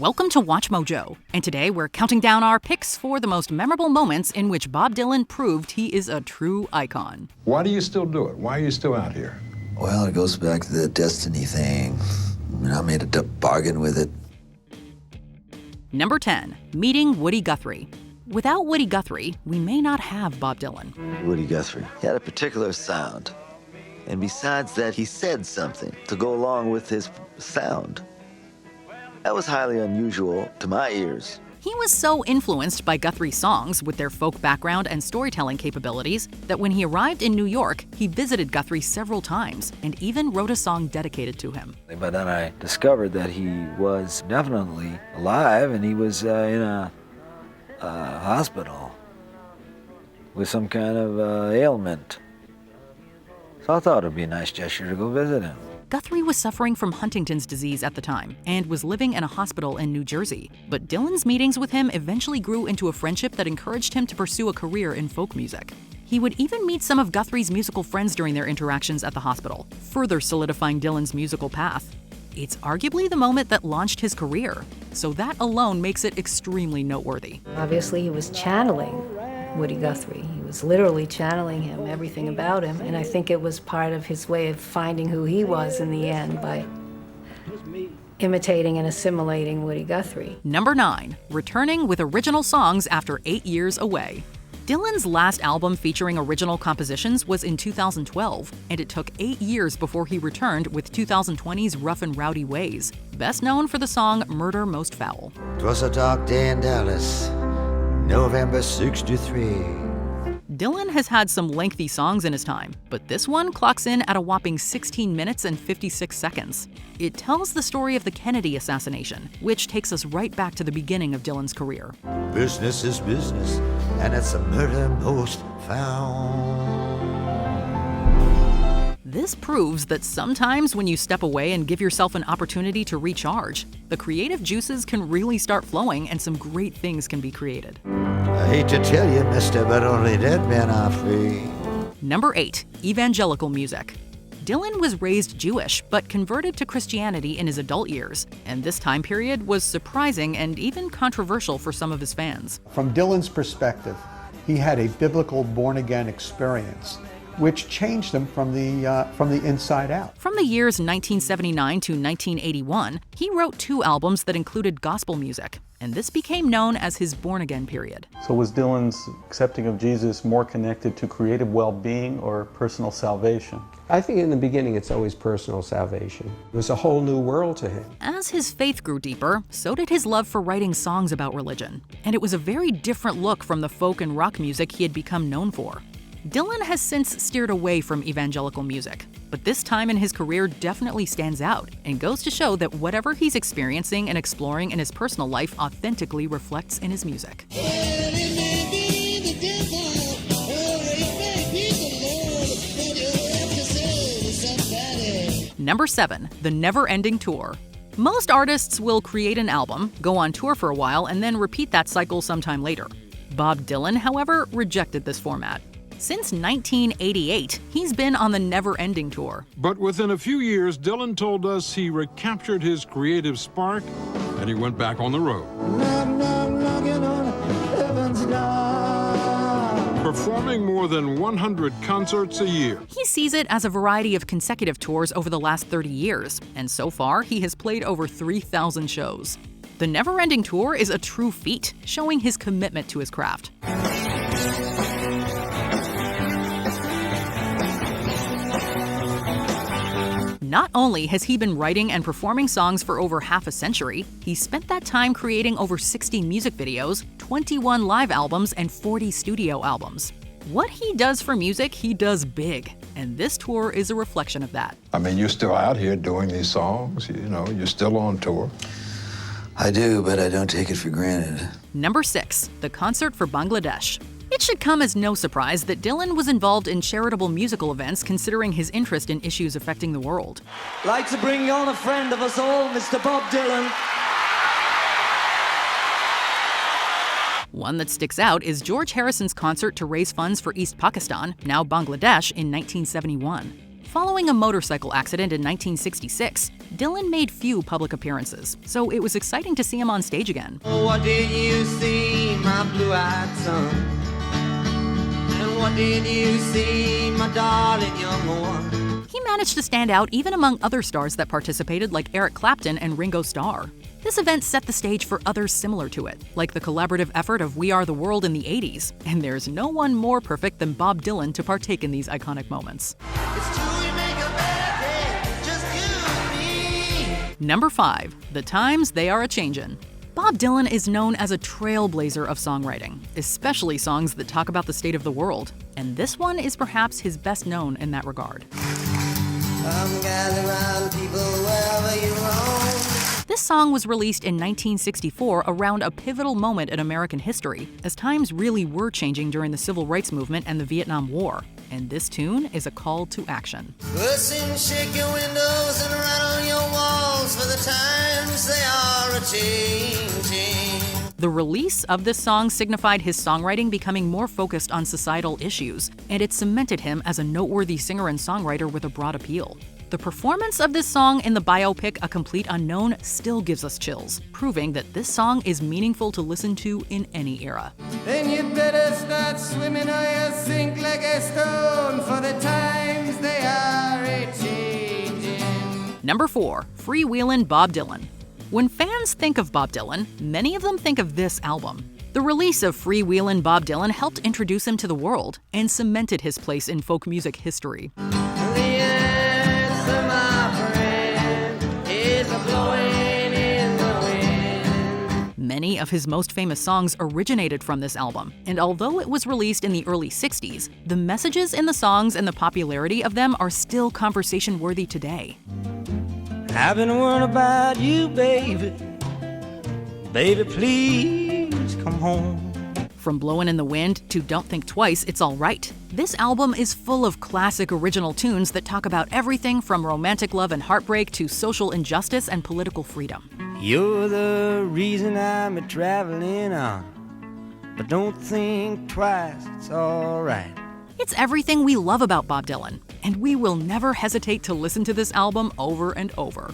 Welcome to Watch Mojo, and today we're counting down our picks for the most memorable moments in which Bob Dylan proved he is a true icon. Why do you still do it? Why are you still out here? Well, it goes back to the destiny thing. I made a bargain with it. Number 10, meeting Woody Guthrie. Without Woody Guthrie, we may not have Bob Dylan. Woody Guthrie. He had a particular sound. And besides that, he said something to go along with his sound. That was highly unusual to my ears. He was so influenced by Guthrie's songs with their folk background and storytelling capabilities that when he arrived in New York, he visited Guthrie several times and even wrote a song dedicated to him. But then I discovered that he was definitely alive and he was in a hospital with some kind of ailment. So I thought it would be a nice gesture to go visit him. Guthrie was suffering from Huntington's disease at the time and was living in a hospital in New Jersey. But Dylan's meetings with him eventually grew into a friendship that encouraged him to pursue a career in folk music. He would even meet some of Guthrie's musical friends during their interactions at the hospital, further solidifying Dylan's musical path. It's arguably the moment that launched his career, so that alone makes it extremely noteworthy. Obviously, he was channeling Woody Guthrie. He was literally channeling him, everything about him, and I think it was part of his way of finding who he was in the end by imitating and assimilating Woody Guthrie. Number 9, returning with original songs after 8 years away. Dylan's last album featuring original compositions was in 2012, and it took 8 years before he returned with 2020's Rough and Rowdy Ways, best known for the song Murder Most Foul. 'Twas a dark day in Dallas, November '63. Dylan has had some lengthy songs in his time, but this one clocks in at a whopping 16 minutes and 56 seconds. It tells the story of the Kennedy assassination, which takes us right back to the beginning of Dylan's career. Business is business, and it's a murder most foul. This proves that sometimes when you step away and give yourself an opportunity to recharge, the creative juices can really start flowing and some great things can be created. I hate to tell you, mister, but only dead men are free. Number 8, evangelical music. Dylan was raised Jewish, but converted to Christianity in his adult years, and this time period was surprising and even controversial for some of his fans. From Dylan's perspective, he had a biblical born-again experience, which changed him from the inside out. From the years 1979 to 1981, he wrote 2 albums that included gospel music, and this became known as his born-again period. So was Dylan's accepting of Jesus more connected to creative well-being or personal salvation? I think in the beginning it's always personal salvation. It was a whole new world to him. As his faith grew deeper, so did his love for writing songs about religion, and it was a very different look from the folk and rock music he had become known for. Dylan has since steered away from evangelical music, but this time in his career definitely stands out and goes to show that whatever he's experiencing and exploring in his personal life authentically reflects in his music. Number 7, the never-ending tour. Most artists will create an album, go on tour for a while, and then repeat that cycle sometime later. Bob Dylan, however, rejected this format. Since 1988, he's been on the never-ending tour. But within a few years, Dylan told us he recaptured his creative spark and he went back on the road. Performing more than 100 concerts a year. He sees it as a variety of consecutive tours over the last 30 years, and so far he has played over 3,000 shows. The never-ending tour is a true feat, showing his commitment to his craft. Not only has he been writing and performing songs for over half a century, he spent that time creating over 60 music videos, 21 live albums, and 40 studio albums. What he does for music, he does big, and this tour is a reflection of that. I mean, you're still out here doing these songs, you're still on tour. I do, but I don't take it for granted. Number 6, the concert for Bangladesh. It should come as no surprise that Dylan was involved in charitable musical events considering his interest in issues affecting the world. I'd like to bring on a friend of us all, Mr. Bob Dylan. One that sticks out is George Harrison's concert to raise funds for East Pakistan, now Bangladesh, in 1971. Following a motorcycle accident in 1966, Dylan made few public appearances, so it was exciting to see him on stage again. What did you see, my blue-eyed son? And what did you see, my darling young one? He managed to stand out even among other stars that participated, like Eric Clapton and Ringo Starr. This event set the stage for others similar to it, like the collaborative effort of We Are the World in the 80s, and there's no one more perfect than Bob Dylan to partake in these iconic moments. Number 5. The Times They Are A-Changin. Bob Dylan is known as a trailblazer of songwriting, especially songs that talk about the state of the world, and this one is perhaps his best known in that regard. Come gather round, people, wherever you roam. This song was released in 1964 around a pivotal moment in American history, as times really were changing during the Civil Rights Movement and the Vietnam War, and this tune is a call to action. Listen, shake your windows and rattle your walls, for the times they are a-changin'. The release of this song signified his songwriting becoming more focused on societal issues, and it cemented him as a noteworthy singer and songwriter with a broad appeal. The performance of this song in the biopic A Complete Unknown still gives us chills, proving that this song is meaningful to listen to in any era. Then you better start swimming or you'll sink like a stone, for the times they are a-changin'. Number 4. Freewheelin Bob Dylan. When fans think of Bob Dylan, many of them think of this album. The release of Freewheelin Bob Dylan helped introduce him to the world and cemented his place in folk music history. Many of his most famous songs originated from this album, and although it was released in the early 60s, the messages in the songs and the popularity of them are still conversation-worthy today. I've been worried about you, baby. Baby, please come home. From Blowin' in the Wind to Don't Think Twice, It's All Right, this album is full of classic original tunes that talk about everything from romantic love and heartbreak to social injustice and political freedom. You're the reason I'm a-traveling on, but don't think twice, it's all right. It's everything we love about Bob Dylan, and we will never hesitate to listen to this album over and over.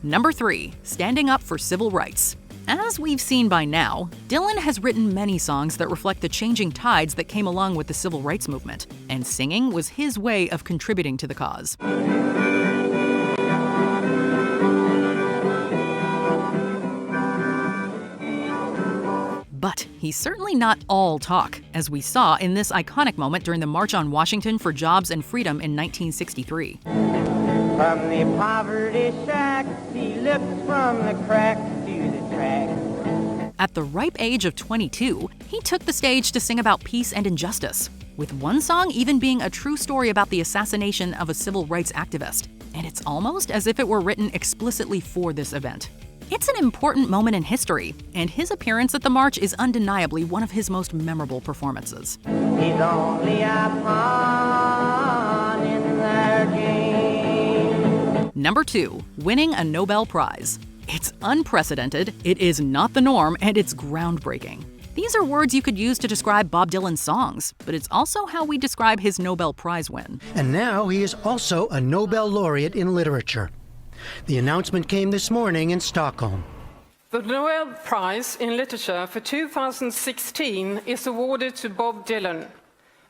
Number 3. Standing Up for Civil Rights. As we've seen by now, Dylan has written many songs that reflect the changing tides that came along with the civil rights movement, and singing was his way of contributing to the cause. But he's certainly not all talk, as we saw in this iconic moment during the March on Washington for Jobs and Freedom in 1963. From the poverty shack, he looks from the crack to the track. At the ripe age of 22, he took the stage to sing about peace and injustice, with one song even being a true story about the assassination of a civil rights activist. And it's almost as if it were written explicitly for this event. It's an important moment in history, and his appearance at the march is undeniably one of his most memorable performances. He's only a pawn in their game. Number 2. Winning a Nobel Prize. It's unprecedented, it is not the norm, and it's groundbreaking. These are words you could use to describe Bob Dylan's songs, but it's also how we describe his Nobel Prize win. And now he is also a Nobel laureate in literature. The announcement came this morning in Stockholm. The Nobel Prize in Literature for 2016 is awarded to Bob Dylan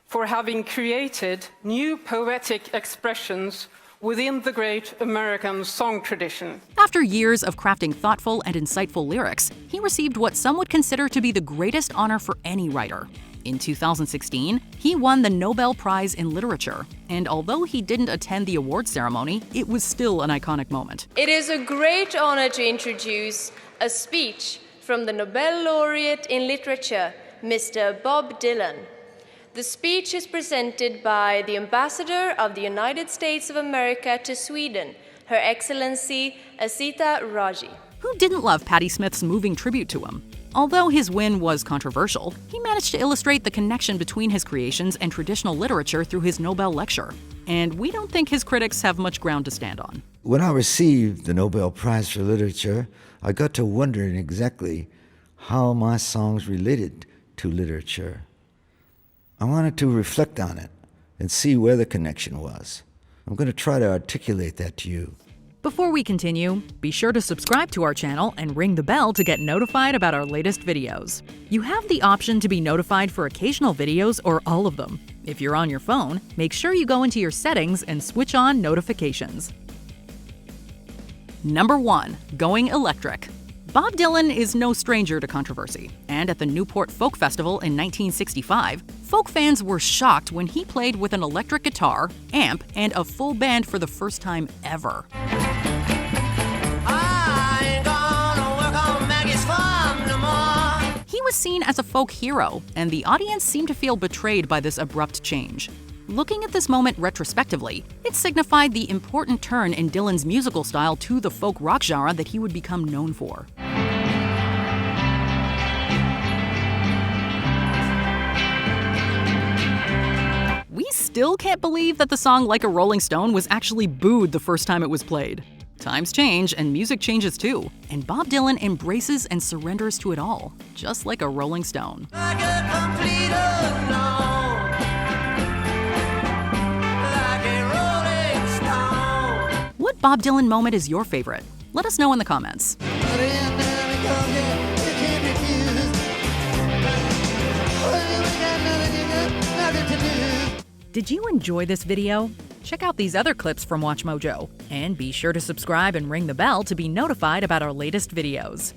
for having created new poetic expressions within the great American song tradition. After years of crafting thoughtful and insightful lyrics, he received what some would consider to be the greatest honor for any writer. In 2016, he won the Nobel Prize in Literature, and although he didn't attend the award ceremony, it was still an iconic moment. It is a great honor to introduce a speech from the Nobel laureate in literature, Mr. Bob Dylan. The speech is presented by the Ambassador of the United States of America to Sweden, Her Excellency Asita Raji. Who didn't love Patti Smith's moving tribute to him? Although his win was controversial, he managed to illustrate the connection between his creations and traditional literature through his Nobel lecture. And we don't think his critics have much ground to stand on. When I received the Nobel Prize for Literature, I got to wondering exactly how my songs related to literature. I wanted to reflect on it and see where the connection was. I'm going to try to articulate that to you. Before we continue, be sure to subscribe to our channel and ring the bell to get notified about our latest videos. You have the option to be notified for occasional videos or all of them. If you're on your phone, make sure you go into your settings and switch on notifications. Number 1. Going Electric. Bob Dylan is no stranger to controversy, and at the Newport Folk Festival in 1965, folk fans were shocked when he played with an electric guitar, amp, and a full band for the first time ever. He was seen as a folk hero, and the audience seemed to feel betrayed by this abrupt change. Looking at this moment retrospectively, it signified the important turn in Dylan's musical style to the folk rock genre that he would become known for. We still can't believe that the song Like a Rolling Stone was actually booed the first time it was played. Times change and music changes too, and Bob Dylan embraces and surrenders to it all, just like a Rolling Stone. Like a complete unknown. What Bob Dylan moment is your favorite? Let us know in the comments. Did you enjoy this video? Check out these other clips from WatchMojo, and be sure to subscribe and ring the bell to be notified about our latest videos.